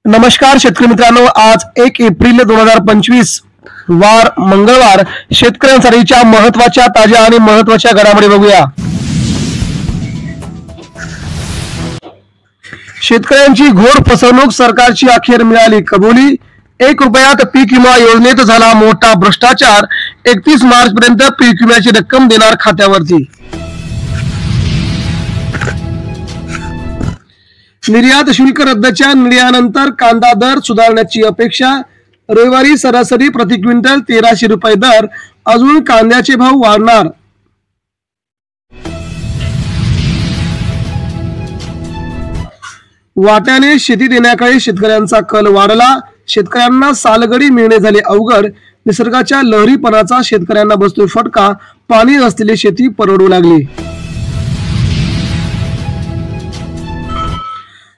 नमस्कार शेतकरी मित्रांनो, आज 1 एप्रिल 2025 वार मंगळवार शेतकऱ्यांसाठीच्या महत्त्वाच्या ताज्या आणि महत्त्वाच्या घडामोडी बघूया। शेतकऱ्यांची घोर फसवणूक, सरकारची अखेर मिळाली कबुली। 1 रुपयात पीक विमा योजनेत झाला मोठा भ्रष्टाचार। 31 मार्च पर्यंत पीक विम्याची रक्कम देणार खात्यावरती। निर्यात शुल्क रद्दच्या निर्णयानंतर कांदा दर सुधारण्याची अपेक्षा। रविवारी सरासरी प्रति क्विंटल 1300 रुपये दर, अजून कांद्याचे भाव वाढणार। वाट्याने शेती देण्याकडे शेतकऱ्यांचा कल वाढला। शेतकऱ्यांना सालगडी मिळणे झाले अवघड। निसर्गाच्या लहरीपणाचा शेतकऱ्यांना बसतोय फटका। पाणी असलेली शेती परवडू लागली।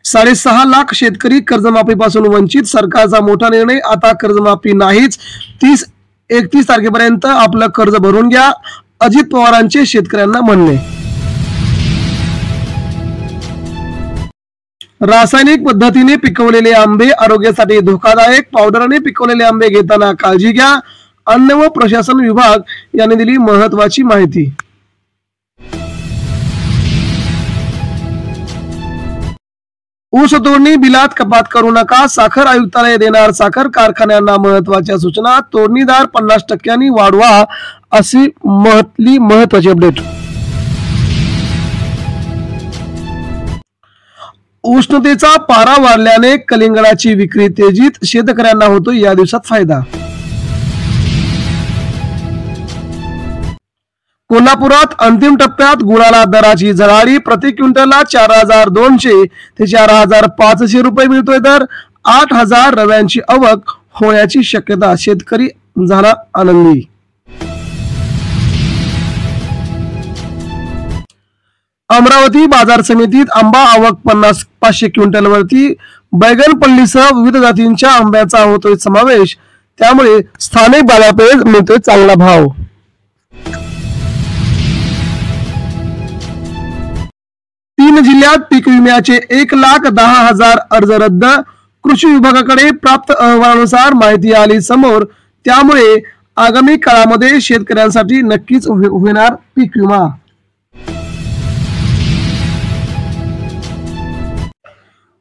6.5 लाख शेतकरी कर्जमाफीपासून वंचित। सरकारचा मोठा निर्णय, आता कर्जमाफी नाहीच। 31 तारखेपर्यंत आपलं कर्ज भरून घ्या, अजित पवारांचे शेतकऱ्यांना म्हणणे। रासायनिक पद्धतीने पिकवलेले आंबे आरोग्यासाठी धोकादायक। पावडरने पिकवलेले आंबे घेताना काळजी घ्या। अन्न व प्रशासन विभाग यांनी दिली महत्त्वाची माहिती। ऊस तोडणी बिलात कपात करू नका, साखर आयुक्तालय देणार साखर कारखान्यांना महत्त्वाच्या सूचना। तोडणीदार 50% वाढवा, अशी महत्त्वाची अपडेट। उष्णतेचा पारा वाढल्याने कलिंगडाची विक्री तेजीत। शेतकऱ्यांना होतो या दिवसात फायदा। कोल्हापुरात अंतिम टप्प्यात गुळाला दराची झळाळी। प्रति क्विंटलला 4200 ते 4500 रुपये मिळतोय दर। 8000 रव्यांची आवक होण्याची शक्यता, शेतकरी झाला आनंदी। अमरावती बाजार समितीत आंबा आवक 500 क्विंटल वरती। बैगनपल्लीसह विविध जातींच्या आंब्याचा होतोय समावेश, त्यामुळे स्थानिक बाजारपेठेत मिळतोय चांगला भाव। तीन जिल्ह्यात पीक विम्याचे 1,10,000 अर्ज रद्द। कृषी विभागाकडे प्राप्त अहवालानुसार माहिती आली समोर, त्यामुळे आगामी काळामध्ये शेतकऱ्यांसाठी नक्कीच होणार पीक विमा।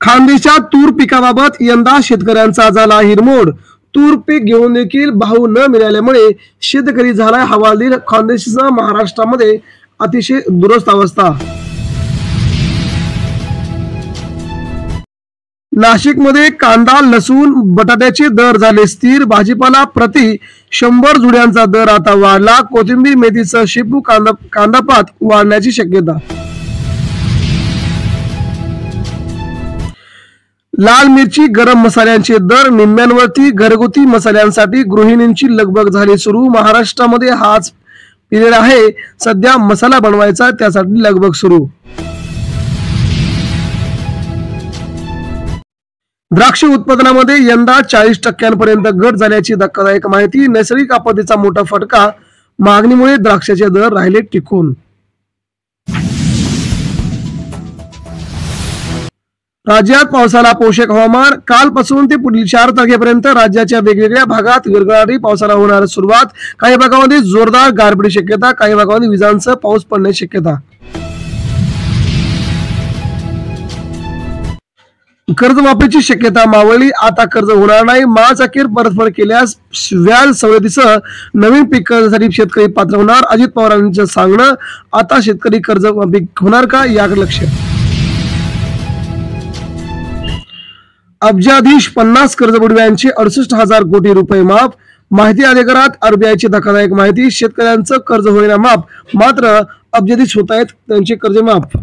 खानदेशात तूर पिकाबाबत यंदा शेतकऱ्यांचा झाला हिरमोड। तूर पीक घेऊन देखील भाव न मिळाल्यामुळे शेतकरी झाला हवालदिल। खानदेशसह महाराष्ट्रामध्ये अतिशय दुरस्त अवस्था। नाशिकमध्ये कांदा, लसूण, बटाट्याचे दर झाले स्थिर। भाजीपाला प्रति 100 जुड्यांचा दर आता वाढला। कोथिंबीर, मेथीसह शेपू, कांदापात वाढण्याची शक्यता। लाल मिरची, गरम मसाल्यांचे दर निम्म्यांवरती। घरगुती मसाल्यांसाठी गृहिणींची लगबग झाली सुरू। महाराष्ट्रामध्ये हाच पिरियड आहे सध्या मसाला बनवायचा, त्यासाठी लगबग सुरू। द्राक्ष उत्पादनामध्ये यंदा 40% पर्यंत घट झाल्याची धक्कादायक माहिती। नैसर्गिक आपत्तीचा मोठा फटका, मागणीमुळे द्राक्षाचे दर राहिले टिकून। राज्यात पावसाला पोषक हवामान। कालपासून ते पुढील 4 तारखेपर्यंत राज्याच्या वेगवेगळ्या भागात गडगडाटी पावसाला होणार सुरुवात। काही भागामध्ये जोरदार गारपीट शक्यता, काही भागामध्ये विजांसह पाऊस पडण्याची शक्यता। कर्जमाफीची शक्यता मावळली, आता कर्ज होणार नाही। मार्च अखेर परतफेड केल्यास व्याज सवलतीसह नवीन पीक कर्जासाठी शेतकरी पात्र होणार, अजित पवारांचं सांगणं। आता शेतकरी कर्जमाफी होणार का, याकडे लक्ष। अब्जाधीश 50 कर्जबुडव्यांचे 68,000 कोटी रुपये माफ। माहिती अधिकारात आरबीआयची धक्कादायक माहिती। शेतकऱ्यांचं कर्ज होईना माफ, मात्र अब्जाधीश होत आहेत त्यांचे कर्ज माफ।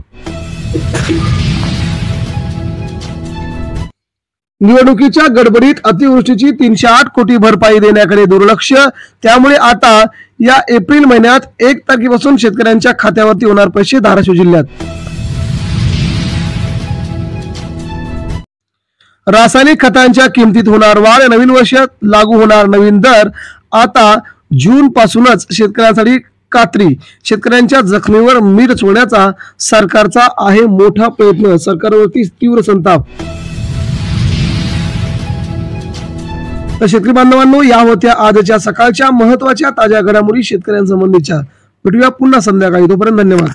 निवडणुकीच्या गडबडीत अतिवृष्टीची 308 कोटी भरपाई देण्याकडे दुर्लक्ष, त्यामुळे आता या एप्रिल महिन्यात 1 तारखेपासून शेतकऱ्यांच्या खात्यावरती होणार पैसे। धाराशिव जिल्ह्यात रासायनिक खतांच्या किमतीत होणार वाढ। नवीन वर्षात लागू होणार नवीन दर, आता जून पासूनच शेतकऱ्यांसाठी कात्री। शेतकऱ्यांच्या जखमीवर मीठ चोळण्याचा सरकारचा आहे मोठा प्रयत्न, सरकारवरती तीव्र संताप। तर शेतकरी बांधवांनो, या होत्या आजच्या सकाळच्या महत्वाच्या ताज्या घडामोडी शेतकऱ्यांसंबंधीच्या. भेटूया पुन्हा संध्याकाळी. तोपर्यंत धन्यवाद.